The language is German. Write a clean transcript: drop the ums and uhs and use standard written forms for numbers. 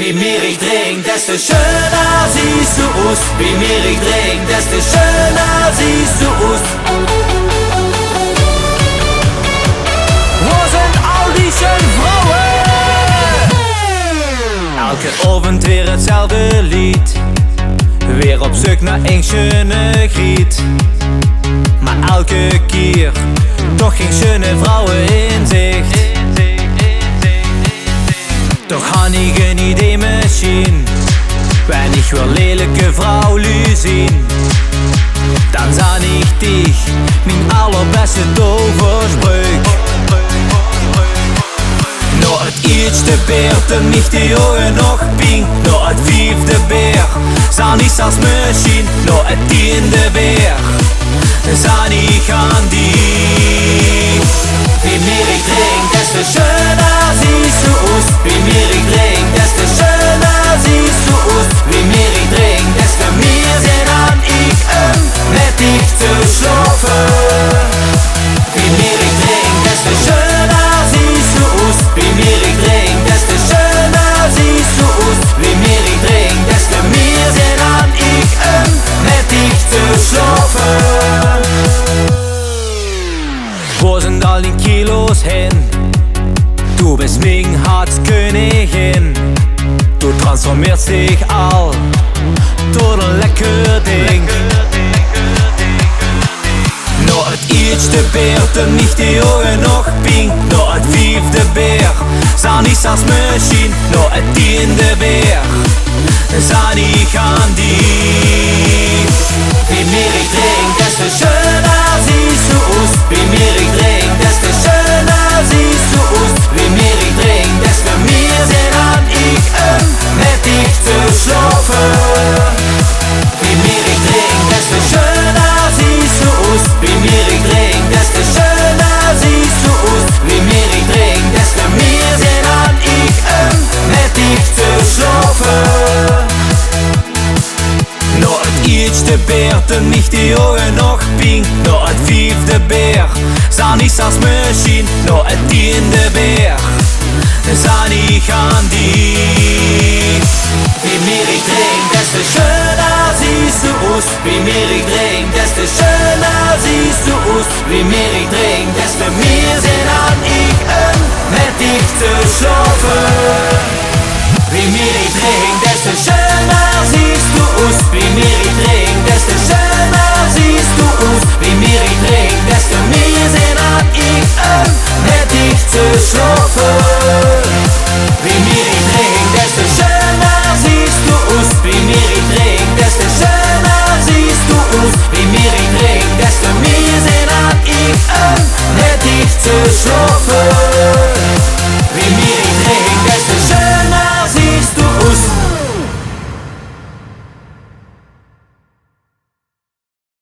Wie meer ich drink, desto schöner siehst du aus. Wie mehr ich drink, desto schöner siehst du aus. Wo sind all die schönen Frauen? Elke Abend weer hetzelfde lied, weer op zoek naar een schöne griet. Maar elke keer toch geen schöne Frauen in zicht. Doch han ich een Idee Maschine, wenn ich eine lelijke Frau sehen, dann sah ich dich, mein allerbeste Toversprüch. Nog het eerste beer, toen mich die ogen nog ping. Nog het vijfde beer, sah ich als Maschine. Nog het tiende beer, sah ich an dich. Wie meer ich drink, desto schöner siehst du aus. Wie meer ich drink, desto schöner siehst du aus. Wie meer ich drink, desto mehr sehen an ich mit dich zu schlafen. Wie meer ich drink, desto schöner siehst du aus. Wie meer ich drink, desto schöner siehst du aus. Wie meer ich drink, desto mehr sehen an ich mit dich zu schlafen. Wo sind all die Kilos hin? Du bist mein Herzkönigin. Du transformierst dich all tot een lekker ding. Nog het eerste beer, toen mich die ogen nog ping. Nog het vijfde beer, sah ich als Maschine. Nog het tiende beer, sah ich an dich. Wie meer ich drink, desto schöner siehst du aus. Wie meer ich drink, desto schöner siehst du aus. Wie meer ich drink, desto mehr sehen an ich mit dich zu schlafen. Wie meer ich drink, desto schöner siehst du aus. Wie meer ich drink, desto schöner siehst du aus. Wie meer ich drink, desto mehr sehen an ich mit dich zu schlafen. Nog het eerste beer, toen mich die ogen nog ping. Nog het vijfde beer, sah ich als Maschine. Nog het tiende beer, sah ich an dich. Wie meer ich drink, desto schöner siehst du aus. Wie meer ich drink, desto schöner siehst du aus. Wie meer ich drink, desto mehr sehen an ich mit dich zu schlafen.